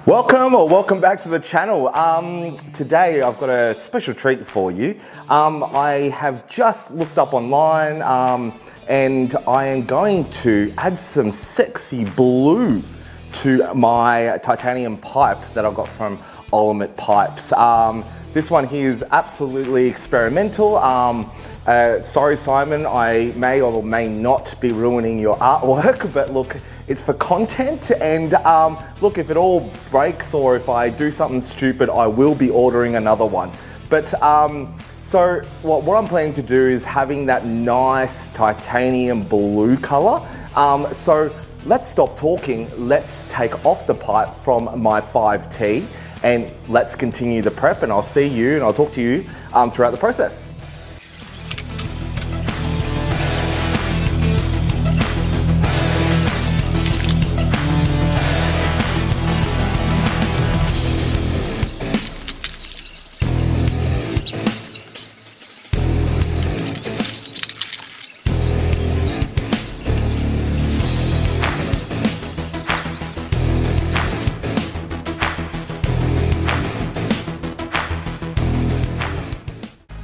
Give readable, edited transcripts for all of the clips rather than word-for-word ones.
Welcome back to the channel. Today I've got a special treat for you. I have just looked up online and I am going to add some sexy blue to my titanium pipe that I got from Ultimate Pipes. This one here is absolutely experimental. Sorry Simon, I may or may not be ruining your artwork, but look, it's for content, and look, if it all breaks or if I do something stupid, I will be ordering another one. But so what I'm planning to do is having that nice titanium blue color. So let's stop talking, let's take off the pipe from my 5T and let's continue the prep, and I'll see you and I'll talk to you throughout the process.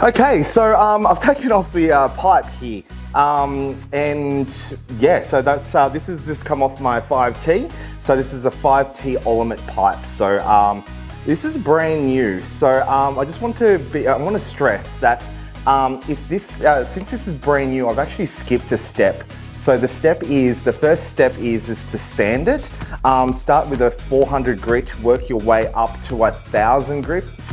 Okay, so I've taken off the pipe here, and yeah, so that's this has just come off my 5T. So this is a 5T Ultimate pipe. So this is brand new. So I just want to stress that if this since this is brand new, I've actually skipped a step. So the first step is to sand it. Start with a 400 grit, work your way up to 1,000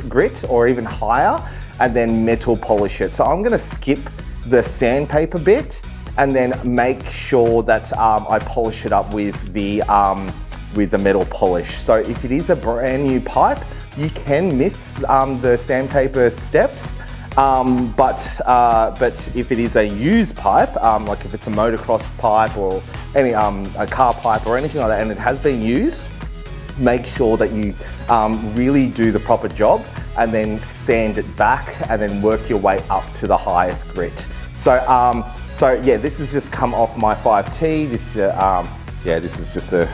grit or even higher, and then metal polish it. So I'm gonna skip the sandpaper bit and then make sure that I polish it up with the metal polish. So if it is a brand new pipe, you can miss the sandpaper steps, but if it is a used pipe, like if it's a motocross pipe or any a car pipe or anything like that, and it has been used, make sure that you really do the proper job and then sand it back and then work your way up to the highest grit. So yeah, this has just come off my 5T. This this is just a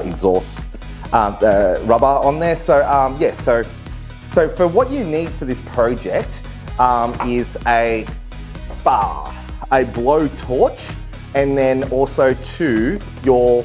exhaust rubber on there. So yeah, so for what you need for this project is a blow torch, and then also your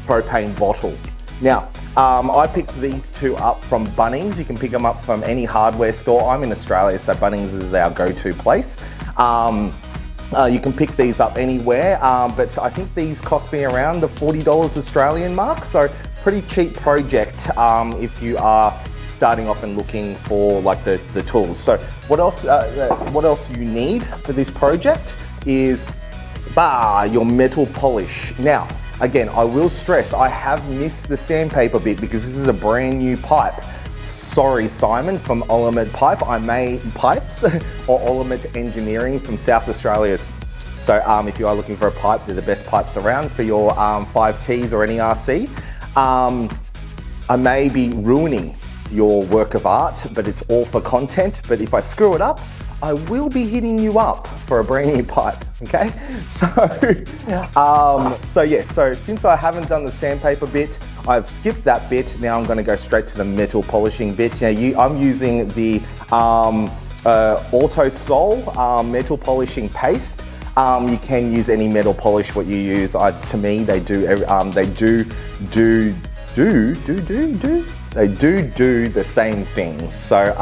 propane bottle. Now, I picked these two up from Bunnings. You can pick them up from any hardware store. I'm in Australia, so Bunnings is our go-to place. You can pick these up anywhere, but I think these cost me around the $40 Australian mark, so pretty cheap project if you are starting off and looking for like the tools. So what else you need for this project is your metal polish. Now, again, I will stress, I have missed the sandpaper bit because this is a brand new pipe. Sorry, Simon from Ultimate Pipes or Ultimate Engineering from South Australia. So if you are looking for a pipe, they're the best pipes around for your 5Ts or any RC. I may be ruining your work of art, but it's all for content. But if I screw it up, I will be hitting you up for a brand new pipe, okay? So since I haven't done the sandpaper bit, I've skipped that bit. Now I'm gonna go straight to the metal polishing bit. Now I'm using the Auto Sol metal polishing paste. You can use any metal polish what you use. To me, they do the same thing. So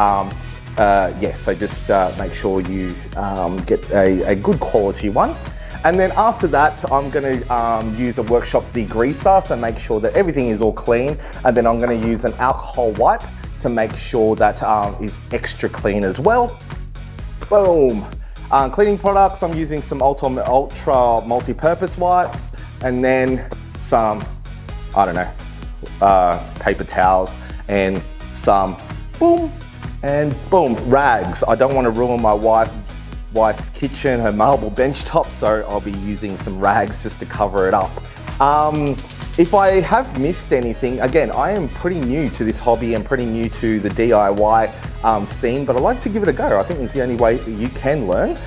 so just make sure you get a good quality one. And then after that, I'm gonna use a workshop degreaser, so make sure that everything is all clean. And then I'm gonna use an alcohol wipe to make sure that is extra clean as well. Boom. Cleaning products, I'm using some ultra multi-purpose wipes, and then some, I don't know, paper towels, and some rags. I don't want to ruin my wife's kitchen, her marble bench top, so I'll be using some rags just to cover it up. If I have missed anything, again, I am pretty new to this hobby and pretty new to the DIY scene, but I like to give it a go. I think it's the only way that you can learn.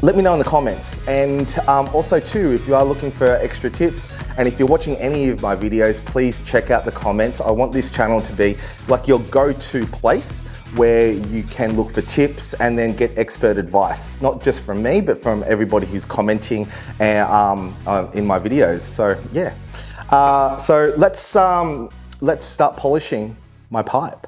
let me know in the comments. And also too, if you are looking for extra tips, and if you're watching any of my videos, please check out the comments. I want this channel to be like your go-to place where you can look for tips and then get expert advice, not just from me, but from everybody who's commenting in my videos. So yeah, so let's start polishing my pipe.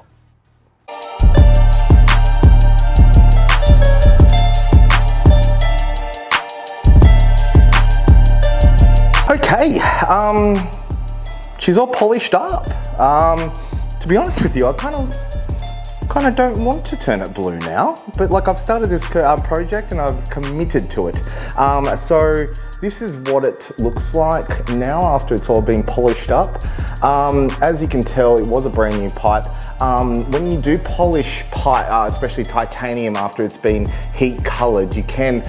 Okay, she's all polished up. To be honest with you, I kind of don't want to turn it blue now, but like I've started this project and I've committed to it. So this is what it looks like now after it's all been polished up. As you can tell, it was a brand new pipe. When you do polish pipe, especially titanium after it's been heat colored, you can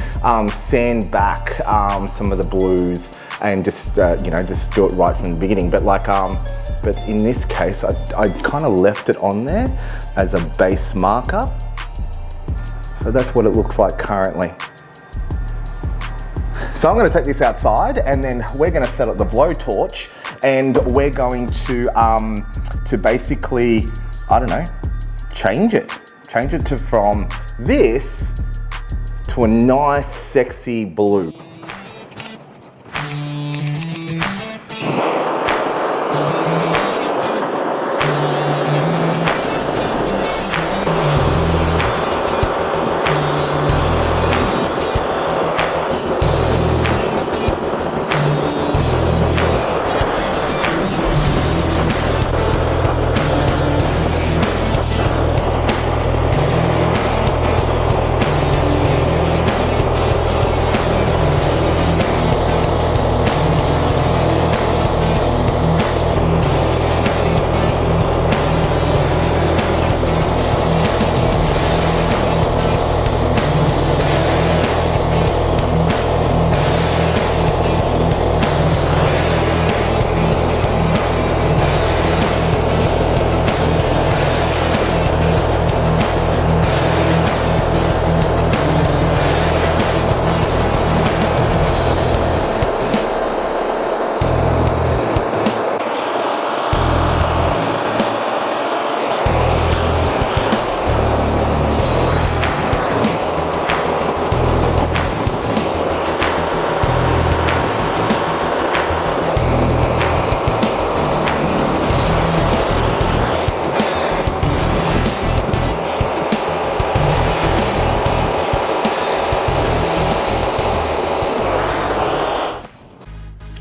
sand back some of the blues and just just do it right from the beginning. But like but in this case, I kind of left it on there as a base marker. So that's what it looks like currently. So I'm going to take this outside and then we're going to set up the blowtorch and we're going to basically, I don't know, change it to from this to a nice sexy blue.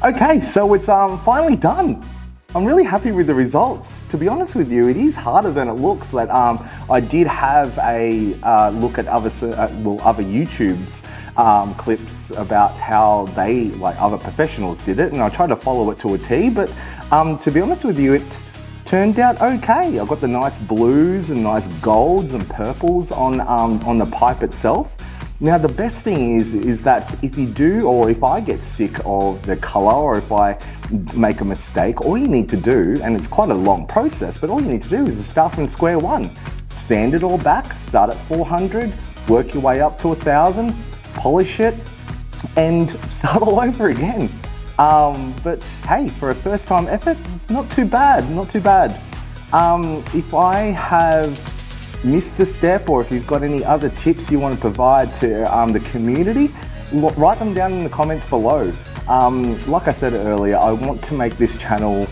Okay, so it's finally done. I'm really happy with the results. To be honest with you, it is harder than it looks. That I did have a look at other YouTube's clips about how they, like other professionals did it, and I tried to follow it to a T, but to be honest with you, it turned out okay. I got the nice blues and nice golds and purples on the pipe itself. Now the best thing is that if you do, or if I get sick of the color, or if I make a mistake, all you need to do, and it's quite a long process, but all you need to do is to start from square one. Sand it all back, start at 400, work your way up to 1000, polish it, and start all over again. But hey, for a first time effort, not too bad, not too bad. If I have missed a step, or if you've got any other tips you want to provide to the community, write them down in the comments below. Like I said earlier, I want to make this channel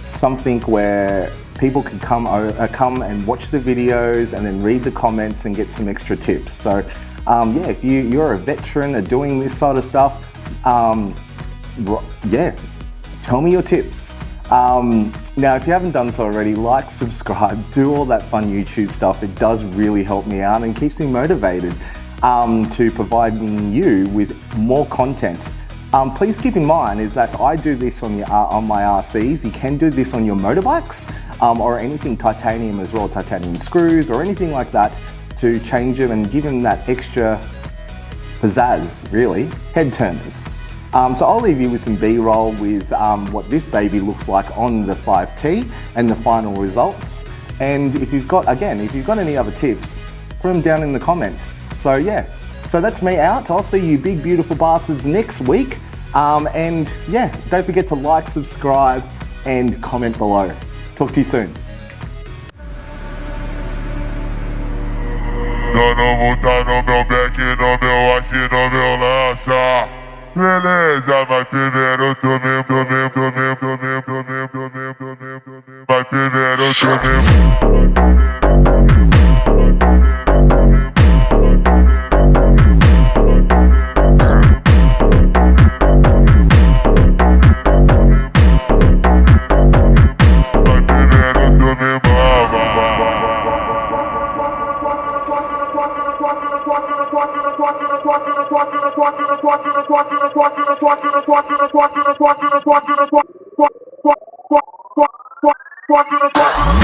something where people can come and watch the videos and then read the comments and get some extra tips. So yeah, if you're a veteran at doing this sort of stuff, yeah, tell me your tips. Now, if you haven't done so already, like, subscribe, do all that fun YouTube stuff. It does really help me out and keeps me motivated to providing you with more content. Please keep in mind is that I do this on my RCs. You can do this on your motorbikes or anything titanium as well, titanium screws or anything like that, to change them and give them that extra pizzazz, really, head turners. So I'll leave you with some B-roll with what this baby looks like on the 5T and the final results. And if you've got any other tips, put them down in the comments. So yeah, So that's me out. I'll see you big, beautiful bastards next week. And yeah, don't forget to like, subscribe, and comment below. Talk to you soon. Dando volta no meu back, no meu aço, no meu lança. Beleza, vai primeiro tu mesmo, tu mesmo, tu mesmo, tu mesmo, tu mesmo, tu mesmo, tu mesmo, tu mesmo. Vai primeiro tu mesmo. Walk